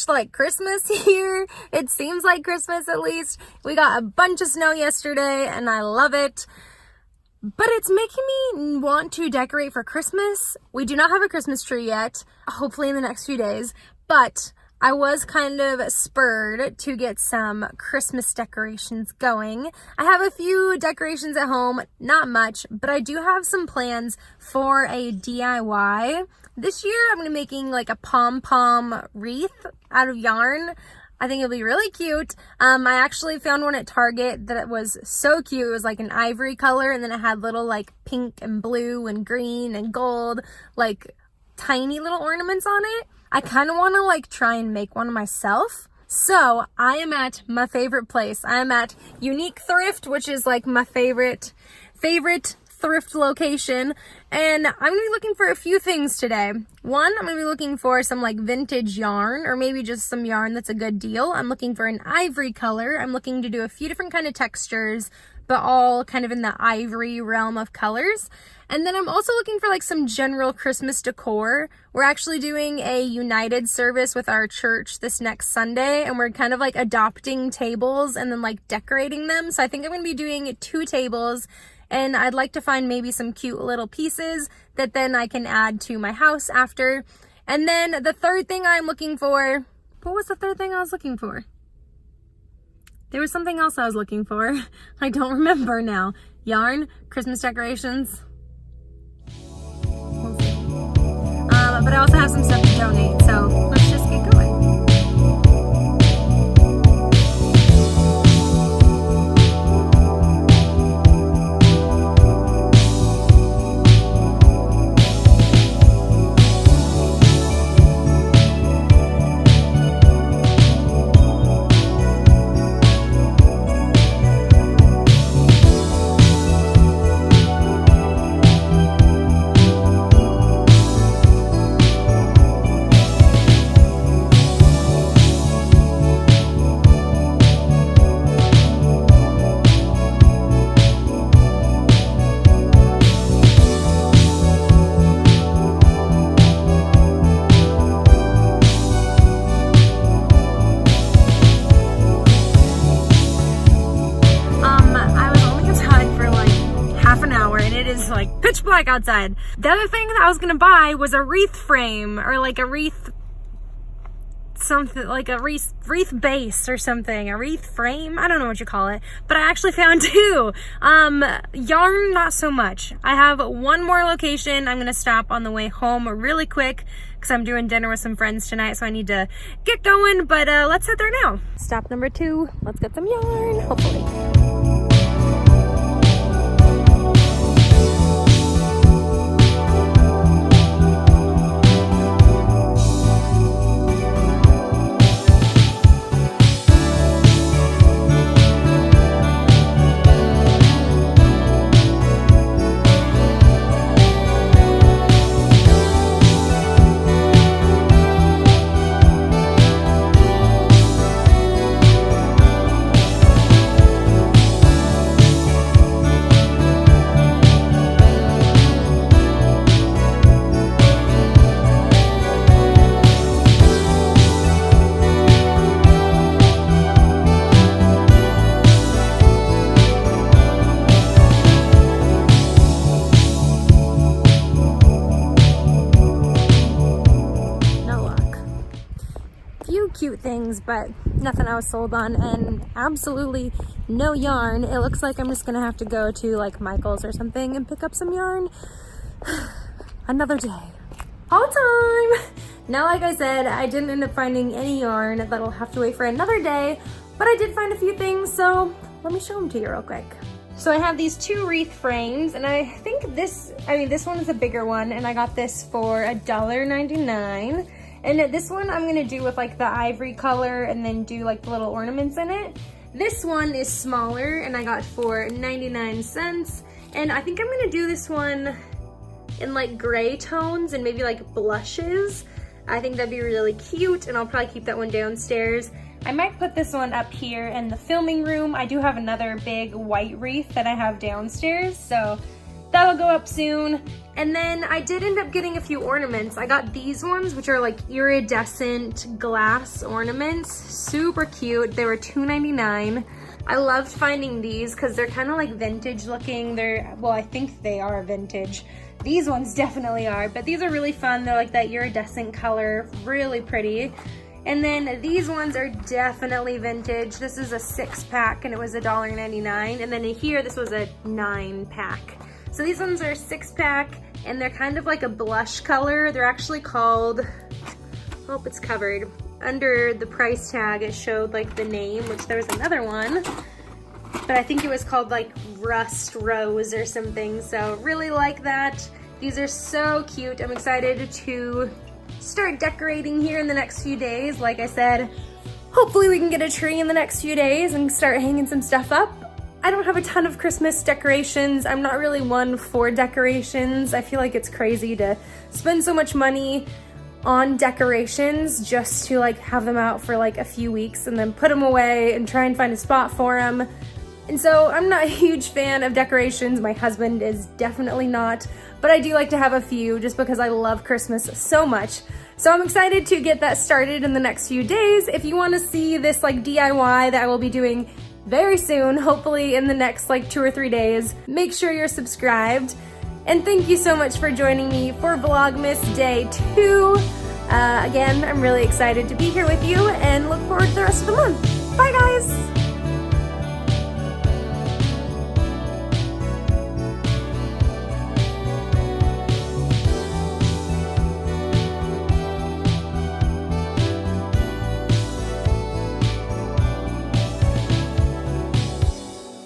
much like Christmas here. It seems like Christmas, at least. We got a bunch of snow yesterday and I love it. But it's making me want to decorate for Christmas. We do not have a Christmas tree yet, hopefully in the next few days, but I was kind of spurred to get some Christmas decorations going. I have a few decorations at home, not much, but I do have some plans for a DIY. This year I'm going to be making like a pom-pom wreath out of yarn. I think it'll be really cute. I actually found one at Target that was so cute. It was like an ivory color, and then it had little like pink and blue and green and gold, like tiny little ornaments on it. I kind of want to like try and make one myself. So I am at my favorite place. I am at Unique Thrift, which is like my favorite thrift location, and I'm gonna be looking for a few things today. One, I'm gonna be looking for some like vintage yarn, or maybe just some yarn that's a good deal. I'm looking for an ivory color. I'm looking to do a few different kind of textures, but all kind of in the ivory realm of colors. And then I'm also looking for like some general Christmas decor. We're actually doing a United service with our church this next Sunday, and we're kind of like adopting tables and then like decorating them. So I think I'm gonna be doing 2 tables, and I'd like to find maybe some cute little pieces that then I can add to my house after. And then the third thing I'm looking for, what was the third thing I was looking for? There was something else I was looking for. I don't remember now. Yarn, Christmas decorations. We'll see. But I also have some stuff to donate, so let's just get going. Pitch black outside. The other thing that I was gonna buy was a wreath frame, or like a wreath, something like a wreath base or something, a wreath frame. I don't know what you call it, but I actually found 2. Yarn, not so much. I have one more location. I'm gonna stop on the way home really quick because I'm doing dinner with some friends tonight, so I need to get going. But let's head there now. Stop number 2. Let's get some yarn, hopefully. Cute things, but nothing I was sold on, and absolutely no yarn. It looks like I'm just gonna have to go to like Michael's or something and pick up some yarn. Another day. Haul time! Now, like I said, I didn't end up finding any yarn. That'll have to wait for another day, but I did find a few things, so let me show them to you real quick. So I have these 2 wreath frames, and I think this one is a bigger one, and I got this for $1.99. And this one I'm gonna do with like the ivory color and then do like the little ornaments in it. This one is smaller and I got for 99 cents. And I think I'm gonna do this one in like gray tones and maybe like blushes. I think that'd be really cute, and I'll probably keep that one downstairs. I might put this one up here in the filming room. I do have another big white wreath that I have downstairs, so that'll go up soon. And then I did end up getting a few ornaments. I got these ones, which are like iridescent glass ornaments. Super cute. They were $2.99. I loved finding these because they're kind of like vintage looking. Well, I think they are vintage. These ones definitely are, but these are really fun. They're like that iridescent color, really pretty. And then these ones are definitely vintage. This is a 6-pack and it was $1.99. And then in here, this was a 9-pack. So these ones are a 6-pack and they're kind of like a blush color. They're actually called, oh, it's covered. Under the price tag, it showed like the name, which there was another one, but I think it was called like Rust Rose or something. So really like that. These are so cute. I'm excited to start decorating here in the next few days. Like I said, hopefully we can get a tree in the next few days and start hanging some stuff up. I don't have a ton of Christmas decorations. I'm not really one for decorations. I feel like it's crazy to spend so much money on decorations just to like have them out for like a few weeks and then put them away and try and find a spot for them. And so I'm not a huge fan of decorations. My husband is definitely not, but I do like to have a few just because I love Christmas so much. So I'm excited to get that started in the next few days. If you want to see this like DIY that I will be doing very soon, hopefully in the next like 2 or 3 days, make sure you're subscribed. And thank you so much for joining me for Vlogmas Day 2. Again, I'm really excited to be here with you and look forward to the rest of the month. Bye guys!